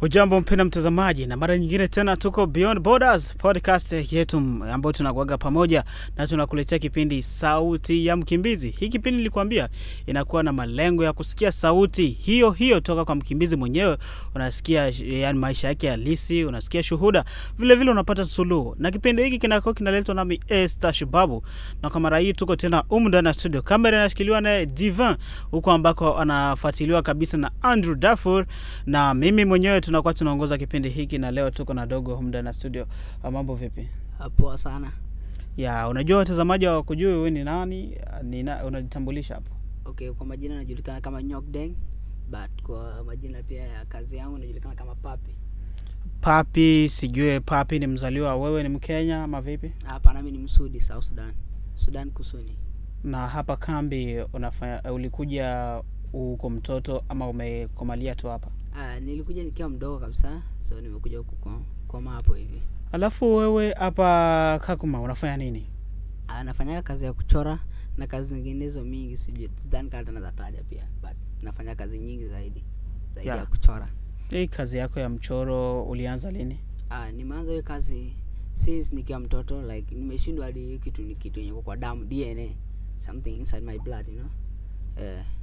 Hujambo mpenda mtazamaji, na mara nyingine tena tuko Beyond Borders podcast yetu ambayo tunakuaga pamoja na tunakuletea kipindi Sauti ya Mkimbizi. Hii kipindi nilikwambia inakuwa na malengo ya kusikia sauti hiyo toka kwa mkimbizi mwenyewe. Unasikia yani maisha yake halisi, unasikia shuhuda, vile vile unapata suluhu. Na kipindi hiki kinaletwa nami Esther Shubabu. Na kwa mara hii tuko tena ndani ya studio. Kamera inashikiliwa na Divin huko ambako anafuatiliwa kabisa na Andrew Dafur, na mimi mwenyewe tunakuwa tunaongoza kipindi hiki, na leo tuko na Dogo huko na studio. Mambo vipi? Poa sana. Ya, unajua watazamaji hawakujui wewe ni nani? Unajitambulisha hapo? Okay, kwa majina najulikana kama Nyokdeng, but kwa majina pia ya kazi yangu najulikana kama Papi. Papi, sijue Papi ni mzaliwa, wewe ni Mkenya ama vipi? Hapana, mimi ni Msudi, South Sudan. Sudan Kusini. Na hapa kambi ulikuja uko mtoto ama umekomalia tu hapa? Nilikuja nikiwa mdogo kabisa, so nimekuja huku kwa hapo hivi. Alafu wewe hapa Kakuma unafanya nini? Nafanya kazi ya kuchora na kazi nyinginezo mingi, sijui sidhani kama naweza taja pia, but nafanya kazi nyingi zaidi ya kuchora. Hii kazi yako ya mchoro ulianza lini? Nimeanza hiyo kazi since nikiwa mtoto, like nimeshindwa hadi kitu yenye kwa damu, DNA, something inside my blood, you know.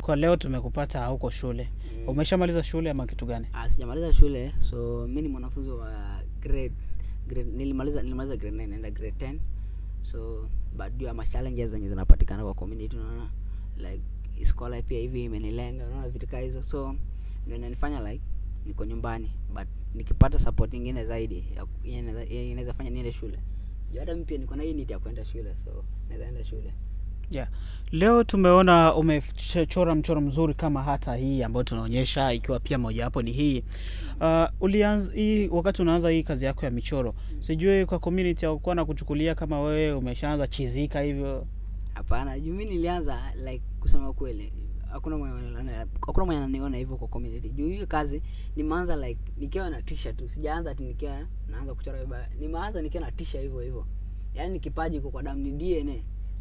Kwa leo tumekupata huko shule. Umeshamaliza shule ama kitu gani? Sijamaliza shule, so mimi ni mwanafunzi wa grade nilimaliza grade 9 naenda grade 10. So but due to challenges zenye zinapatikana kwa community, unaona, like scholar pia hivi imenilenga, unaona, vitu kama hizo, so ndio inanifanya like niko nyumbani, but nikipata support nyingine zaidi inaweza fanya niende shule. Hata mimi pia niko na hii need ya kwenda shule, so naweza enda shule. Yeah. Leo tumeona umechora mchoro mzuri kama hata hii ambayo tunaonyesha, ikiwa pia moja hapo ni hii. Ulianza hii wakati unaanza hii kazi yako ya michoro. Sijui kwa community hawakuwa na kuchukulia kama wewe umeshaanza chizika hivyo? Hapana, mimi nilianza like kusema kweli, hakuna mwenye ananiona hivyo kwa community. Juu hiyo kazi nimeanza like nikiwa na t-shirt tu. Sijaanza ati nikiwa naanza kuchora vibaya. Nimeanza nikiwa na t-shirt hivyo. Yaani ni kipaji kwa damu, ni DNA.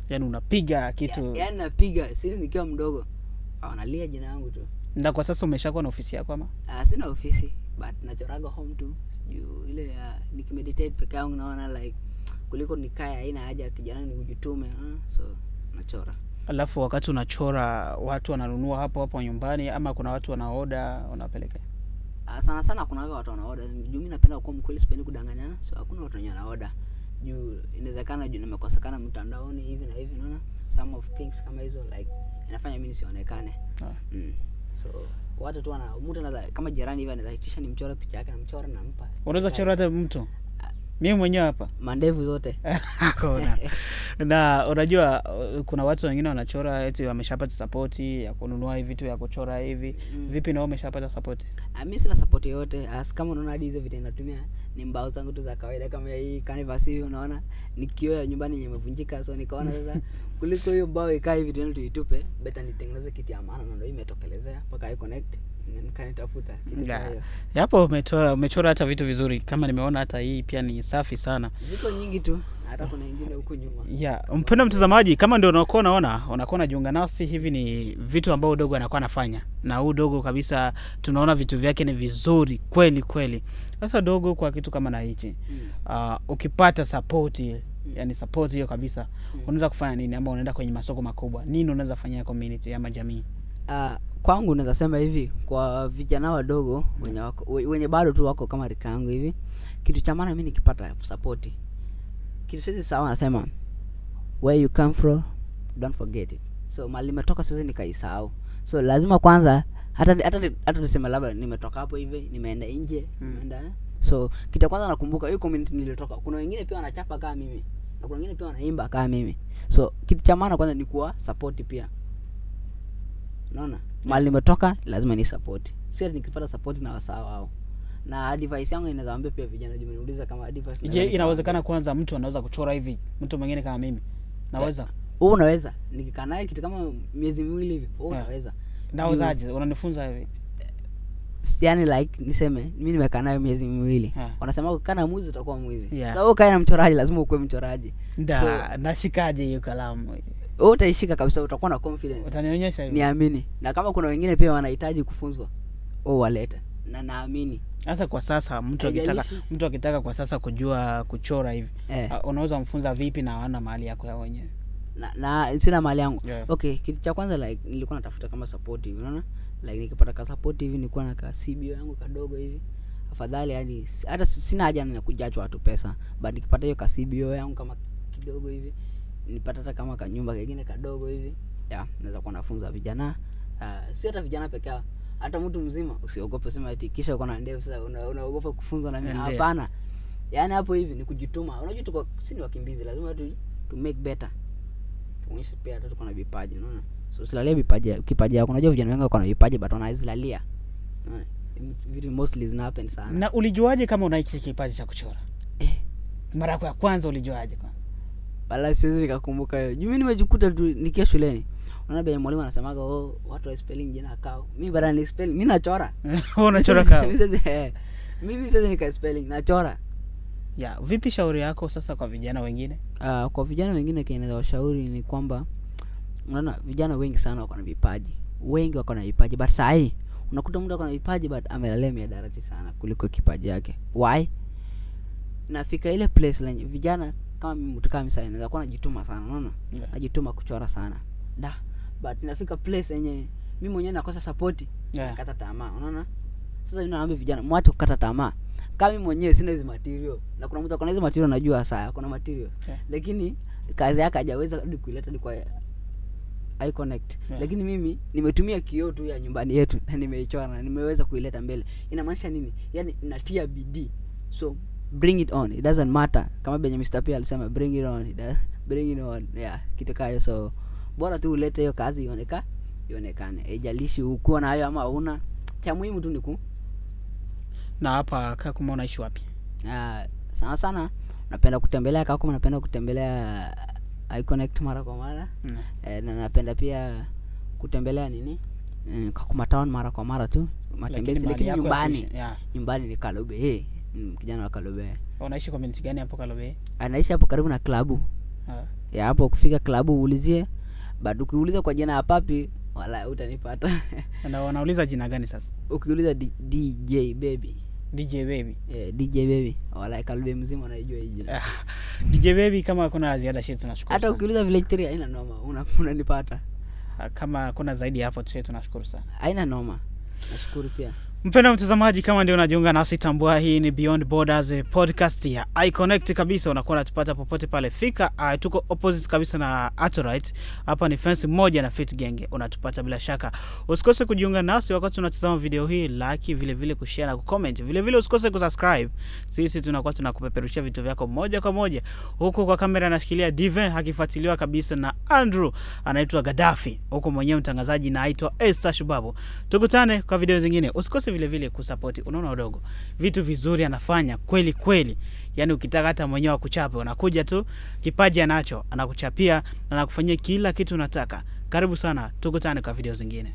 Yaani unapiga kitu. Yaani napiga sisi nikiwa mdogo. Wanalia jina yangu tu. Na kwa sasa umeshakuwa na ofisi yako ama? Sina ofisi, but nachoraga home tu. Juu ile nikimeditate peke yangu naona like kuliko nikae haina haja kijana ni ujitume, so nachora. Alafu wakati unachora watu wananunua hapo nyumbani ama kuna watu wanaoda unapeleka? Sana kuna watu wanaoda. Juu mimi napenda kuwa mkweli, sipendi kudanganyana, so hakuna watu wenye wanaoda. Juu inawezekana juu nimekosekana mtandaoni hivi na hivi, unaona, some of things kama hizo like inafanya mimi nisionekane. So watu tu mtu anaweza kama jirani hivi anaweza itisha ni mchora picha yake na mchora na mpa. Unaweza chora hata mtu? Mimi mwenyewe hapa mandevu zote. Hakuna. Na unajua kuna watu wengine wanachora eti wameshapata support ya kununua hivi vitu ya kuchora hivi. Vipi na wewe umeshapata support? Mimi sina support yote. Kama unaona hadi hizo vitu ninatumia ni mbao zangu tu za kawaida kama hii canvas hivi, unaona, nikiwa nyumbani imevunjika, so nikaona sasa kuliko hiyo mbao ikae hivi tena tuitupe, better nitengeneze kitu ya maana, na ndio imetokelezea mpaka i connect nikanitafuta kitu hiyo. Hapo umechora hata vitu vizuri, kama nimeona hata hii pia ni safi sana. Ziko nyingi tu, hata kuna nyingine huko nyuma. Mpenda mtazamaji, kama ndio unakuwa unajiunga nasi, hivi ni vitu ambao Dogo anakuwa anafanya. Na huyu Dogo kabisa tunaona vitu vyake ni vizuri kweli. Sasa Dogo, kwa kitu kama na hichi ukipata support, yani support hiyo kabisa, unaweza kufanya nini? Ama unaenda kwenye masoko makubwa, nini unaweza fanyia community ama jamii? Kwangu naweza sema hivi, kwa vijana wadogo wenye bado tu wako kama rika yangu hivi, kitu cha maana mimi nikipata support, kitu sisi sawa nasema where you come from don't forget it. So mali nimetoka sasa nikaisahau, so lazima kwanza hata tuseme labda nimetoka hapo hivi nimeenda nje, nimeenda, so kitu kwanza nakumbuka hiyo community nilitoka. Kuna wengine pia wanachapa kama mimi na kuna wengine pia wanaimba kama mimi, so kitu cha maana kwanza ni kuwa support pia, unaona. Mali nimetoka lazima ni support, sio nikipata support na wasahau hao. Na advice yangu inazaambia pia vijana, juu niuliza kama advice. Je, inawezekana kwanza mtu anaweza kuchora hivi, mtu mwingine kama mimi naweza? Unaweza nikikaa naye kitu kama miezi miwili hivi, unaweza. Nawezaje? Unanifunza hivi? Yani like niseme mimi nimekaa naye miezi miwili, wanasema ukikana mwizi utakuwa mwizi. So ukae na mchoraji lazima ukuwe mchoraji. Nashikaje hiyo kalamu? Wewe utaishika kabisa, utakuwa na confidence. Utanionyesha hivi? Niamini. Na kama kuna wengine pia wanahitaji kufunzwa, walete. na naamini Sasa kwa sasa mtu akitaka kwa sasa kujua kuchora hivi, unaweza mfunza vipi na wana mahali yako ya wenyewe? Na sina mahali yangu. Yeah. Okay, kitu cha kwanza like nilikuwa natafuta kama support hivi, unaona? Like nikipata ka support hivi nilikuwa na ka CBO yangu kadogo hivi. Afadhali yani hata sina haja na kujachwa watu pesa, but nikipata hiyo ka CBO yangu kama kidogo hivi, nipata hata kama kanyumba kingine kadogo hivi, naweza kuwa nafunza vijana. Si hata vijana pekee yao, hata mtu mzima. Usiogope sema eti kisha uko na ndevu sasa unaogopa kufunza na mimi. Hapana. Yani hapo hivi ni kujituma. Unajua tuko si ni wakimbizi, lazima to make better. Tuonyeshe pia hata tuko na vipaji, unaona? So usilalie kipaji yako. Unajua vijana wengi wako na vipaji but wanaizilalia. Unaona? Vitu mostly zina happen sana. Na ulijuaje kama una kipaji cha kuchora? Mara yako ya kwanza ulijuaje kwanza? Bala siwezi nikakumbuka hiyo. Mimi nimejikuta tu nikiwa shuleni. Unaona bwana mwalimu anasemaga watu wa spelling jina kao. Mimi bado ni spelling, mimi nachora. Unachora kao. Mimi sasa nika spelling nachora. Vipi shauri yako sasa kwa vijana wengine? Kwa vijana wengine kinaweza washauri ni kwamba unaona vijana wengi sana wako na vipaji. Wengi wako na vipaji but saa hii unakuta mtu akona vipaji but amelalia miadarati sana kuliko kipaji yake. Why? Nafika ile place lenye vijana kama mimi mtu kama sasa naweza kuwa najituma sana, unaona? Najituma kuchora sana. But nafika place yenye mimi mwenyewe nakosa support, nakata tamaa, unaona? Sasa ninaambia vijana mwache kukata tamaa. Kama mimi mwenyewe sina hizo material na kuna mtu akona hizo material najua saa kuna material. Lakini kazi yake hajaweza hadi kuileta hadi kwa iConnect. Lakini mimi nimetumia kioo tu ya nyumbani yetu na nimeichora na nimeweza kuileta mbele. Inamaanisha nini? Yaani natia bidii. So bring it on. It doesn't matter. Kama Benjamin Mr. P alisema bring it on. Bring it on. Kitu kama so bora tu ulete hiyo kazi ionekane. Haijalishi uko na hayo ama huna. Cha muhimu tu ni Na hapa kama unaishi wapi? Sana napenda kutembelea kama napenda kutembelea iConnect mara kwa mara. Na napenda pia kutembelea Kakuma town mara kwa mara tu. Matembezi lakini nyumbani ni Kalobe. Kijana wa Kalobe. Unaishi community gani hapo Kalobe? Anaishi hapo karibu na klabu. Hapo kufika klabu uulizie. Bado ukiuliza kwa jina ya papi wala utanipata. Na wanauliza jina gani sasa? Ukiuliza DJ Baby. DJ Baby. DJ Baby. Wala Kalobe mzima unajua hii jina. DJ Baby kama kuna ziada shit tunashukuru. Hata ukiuliza Village 3 haina noma. Unanipata. Kama kuna zaidi hapo tunashukuru sana. Haina noma. Nashukuru pia. Mpendwa mtazamaji, kama ndio unajiunga nasi, tambua hii ni Beyond Borders podcast ya iConnect kabisa. Unakuwa unatupata popote pale fika. Tuko opposite kabisa na Atorite. Hapa ni fence moja na Fit Genge. Unatupata bila shaka. Usikose kujiunga nasi wakati unatazama video hii, like, vile vile kushare na kucomment. Vile vile usikose kusubscribe. Sisi tunakuwa tunakupeperushia vitu vyako moja kwa moja. Huko kwa kamera anashikilia Diven, akifuatiliwa kabisa na Andrew anaitwa Gaddafi. Huko mwenyewe mtangazaji naitwa Esther Shubabu. Tukutane kwa video zingine. Usikose vile vile kusupport. Unaona udogo vitu vizuri anafanya kweli. Yani ukitaka hata mwenyewe akuchape unakuja tu, kipaji anacho anakuchapia na anakufanyia kila kitu unataka. Karibu sana, tukutane kwa video zingine.